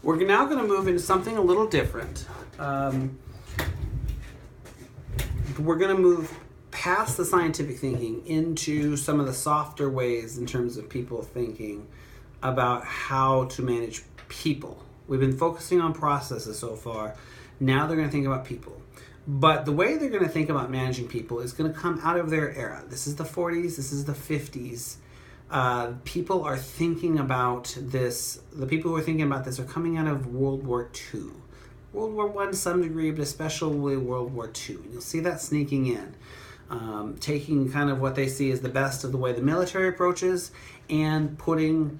We're now going to move into something a little different. We're going to move past the scientific thinking into some of the softer ways in terms of people thinking about how to manage people. We've been focusing on processes so far. Now they're going to think about people. But the way they're going to think about managing people is going to come out of their era. This is the 40s, this is the 50s. People are thinking about this. The people who are thinking about this are coming out of World War II. World War I to some degree, but especially World War II. You'll see that sneaking in. Taking kind of what they see as the best of the way the military approaches and putting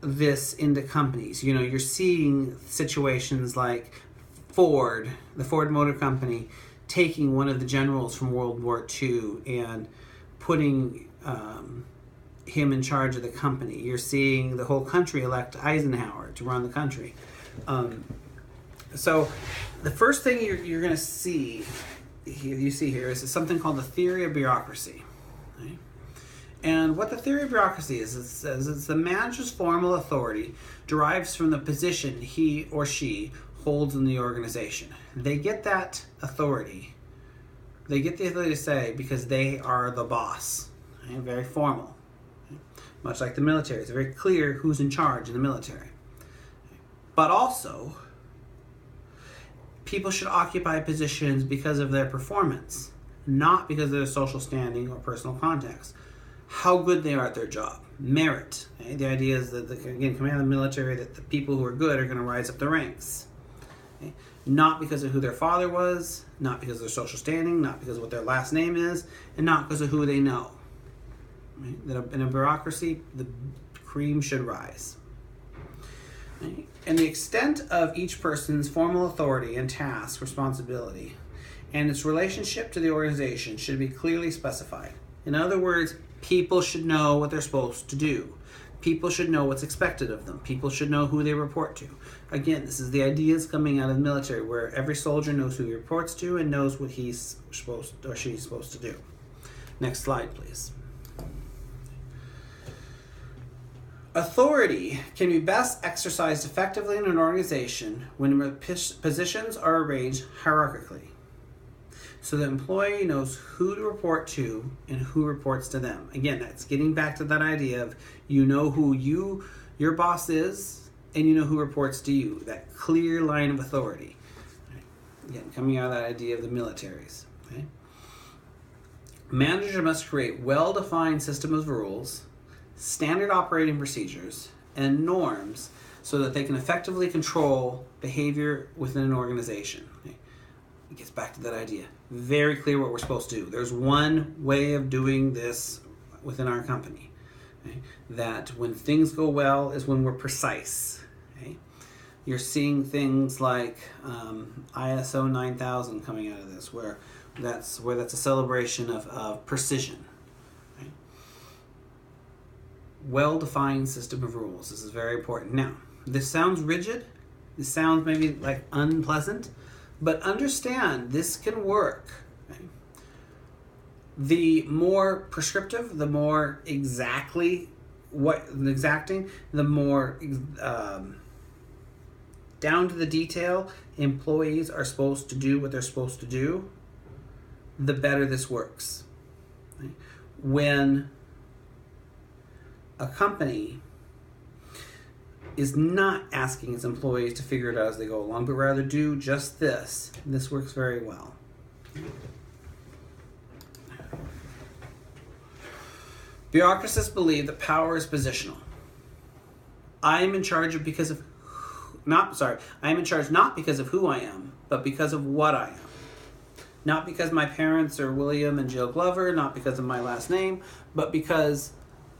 this into companies. You know, you're seeing situations like Ford, the Ford Motor Company, taking one of the generals from World War II and putting him in charge of the company. You're seeing the whole country elect Eisenhower to run the country. So the first thing you're going to see here is something called the theory of bureaucracy. Right? And what the theory of bureaucracy is, it says it's the manager's formal authority derives from the position he or she holds in the organization. They get that authority. They get the ability to say because they are the boss. Right? Very formal. Right? Much like the military. It's very clear who's in charge in the military. But also, people should occupy positions because of their performance, not because of their social standing or personal context. How good they are at their job. Merit. Okay? The idea is that, again, coming out of the military, that the people who are good are going to rise up the ranks. Okay? Not because of who their father was, not because of their social standing, not because of what their last name is, and not because of who they know. Right? In a bureaucracy, the cream should rise. Right? And the extent of each person's formal authority and task, responsibility, and its relationship to the organization should be clearly specified. In other words, people should know what they're supposed to do. People should know what's expected of them. People should know who they report to. Again, this is the ideas coming out of the military, where every soldier knows who he reports to and knows what he's supposed or she's supposed to do. Next slide, please. Authority can be best exercised effectively in an organization when positions are arranged hierarchically, so the employee knows who to report to and who reports to them. Again, that's getting back to that idea of you know who your boss is and you know who reports to you. That clear line of authority. Again, coming out of that idea of the militaries. Okay? Manager must create well-defined system of rules, standard operating procedures, and norms so that they can effectively control behavior within an organization. Okay? It gets back to that idea. Very clear what we're supposed to do. There's one way of doing this within our company. Okay? That when things go well is when we're precise. Okay? You're seeing things like ISO 9000 coming out of this, where that's a celebration of precision. Okay? Well-defined system of rules. This is very important. Now, this sounds rigid. This sounds maybe like unpleasant. But understand, this can work. Okay? The more prescriptive, the more exacting, the more down to the detail employees are supposed to do what they're supposed to do, the better this works. Okay? When a company is not asking its employees to figure it out as they go along, but rather do just this works very well. Bureaucratists believe that power is positional. I am in charge not because of who I am, but because of what I am. Not because my parents are William and Jill Glover, not because of my last name, but because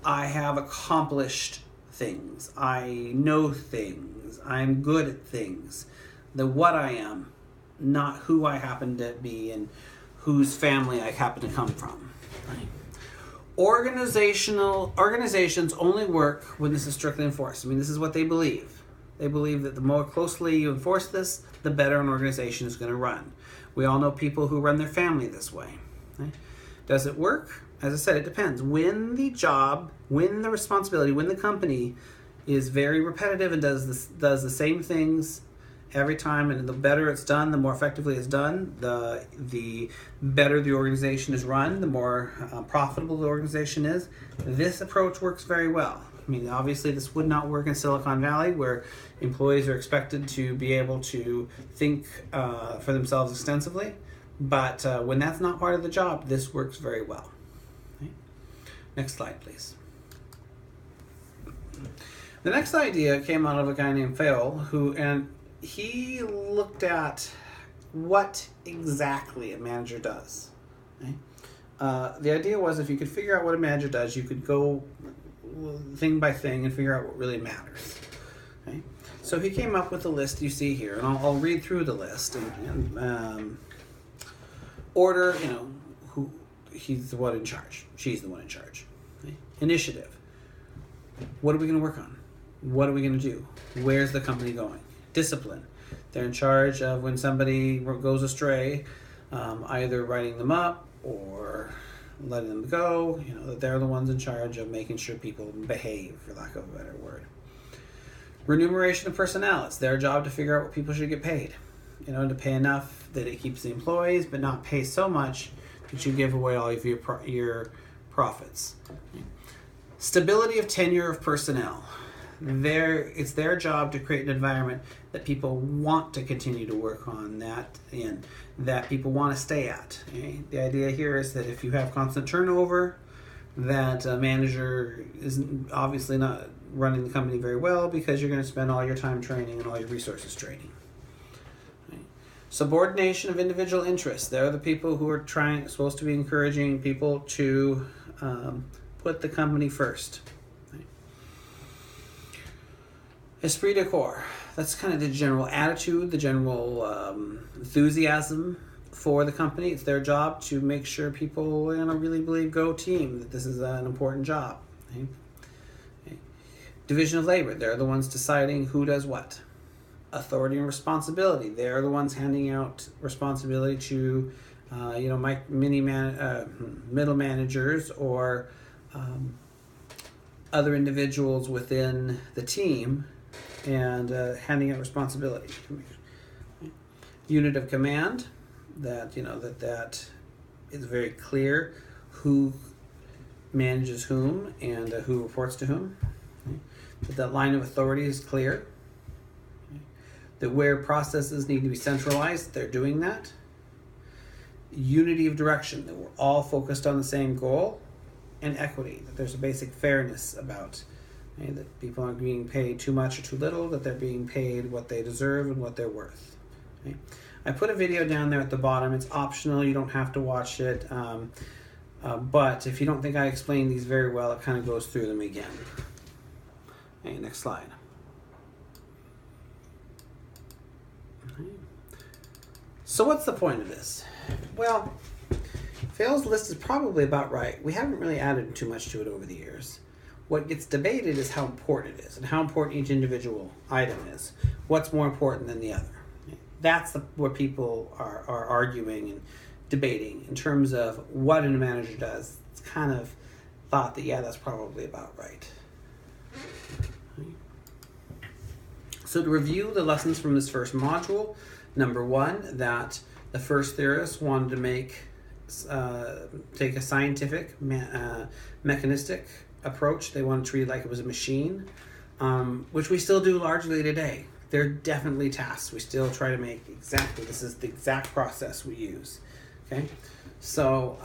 I have accomplished things. I know things. I'm good at things. The what I am, not who I happen to be and whose family I happen to come from. Right? Organizations only work when this is strictly enforced. I mean, this is what they believe. They believe that the more closely you enforce this, the better an organization is going to run. We all know people who run their family this way. Right? Does it work? As I said, it depends. When the job, when the responsibility, when the company is very repetitive and does the same things every time, and the better it's done, the more effectively it's done, the better the organization is run, the more profitable the organization is. This approach works very well. I mean, obviously this would not work in Silicon Valley, where employees are expected to be able to think for themselves extensively, but when that's not part of the job, this works very well. Okay. Next slide, please. The next idea came out of a guy named Fayol, and he looked at what exactly a manager does. Okay? The idea was, if you could figure out what a manager does, you could go thing by thing and figure out what really matters. Okay? So he came up with a list you see here, and I'll read through the list and order. Who he's the one in charge. She's the one in charge. Okay? Initiative. What are we going to work on? What are we going to do? Where's the company going? Discipline. They're in charge of when somebody goes astray, either writing them up or letting them go. That they're the ones in charge of making sure people behave, for lack of a better word. Remuneration of personnel. It's their job to figure out what people should get paid. To pay enough that it keeps the employees, but not pay so much that you give away all of your profits. Stability of tenure of personnel. It's their job to create an environment that people want to continue to work on, that people want to stay at. Okay? The idea here is that if you have constant turnover, that a manager is obviously not running the company very well, because you're going to spend all your time training and all your resources training. Okay? Subordination of individual interests. They're the people who are supposed to be encouraging people to put the company first. Esprit de corps. That's kind of the general attitude, the general enthusiasm for the company. It's their job to make sure people really believe, go team, that this is an important job. Okay? Okay. Division of labor. They're the ones deciding who does what. Authority and responsibility. They're the ones handing out responsibility to middle managers or other individuals within the team, and handing out responsibility. Unit of command, that is very clear who manages whom and who reports to whom. But that line of authority is clear. That where processes need to be centralized, they're doing that. Unity of direction, that we're all focused on the same goal. And equity, that there's a basic fairness about that people aren't being paid too much or too little, that they're being paid what they deserve and what they're worth. Okay? I put a video down there at the bottom. It's optional. You don't have to watch it. But if you don't think I explained these very well, it kind of goes through them again. Okay, next slide. Okay. So what's the point of this? Well, Fayol's list is probably about right. We haven't really added too much to it over the years. What gets debated is how important it is and how important each individual item is. What's more important than the other? That's what people are arguing and debating in terms of what a manager does. It's kind of thought that, yeah, that's probably about right. So to review the lessons from this first module, number one, that the first theorists wanted to take a scientific, mechanistic approach. They wanted to treat it like it was a machine, which we still do largely today. They're definitely tasks. We still try to make this is the exact process we use. Okay, so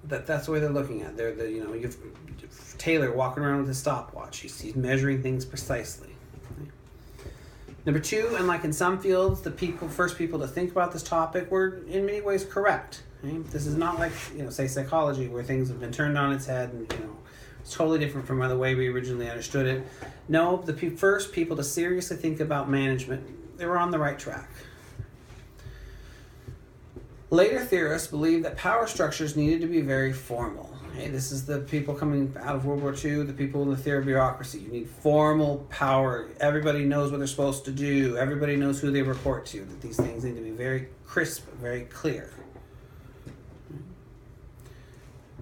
that's the way they're looking at it. You've Taylor walking around with a stopwatch. He's measuring things precisely. Okay? Number two, and like in some fields, the first people to think about this topic were in many ways correct. Okay? This is not like, say psychology, where things have been turned on its head and, it's totally different from the way we originally understood it. No, the first people to seriously think about management, they were on the right track. Later theorists believed that power structures needed to be very formal. Okay? This is the people coming out of World War II, the people in the theory of bureaucracy. You need formal power. Everybody knows what they're supposed to do. Everybody knows who they report to. That these things need to be very crisp, very clear.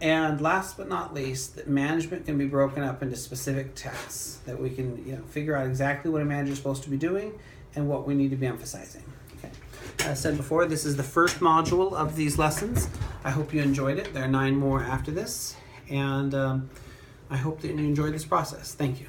And last but not least, that management can be broken up into specific tasks that we can figure out exactly what a manager is supposed to be doing and what we need to be emphasizing. Okay. As I said before, this is the first module of these lessons. I hope you enjoyed it. There are 9 more after this, and I hope that you enjoyed this process. Thank you.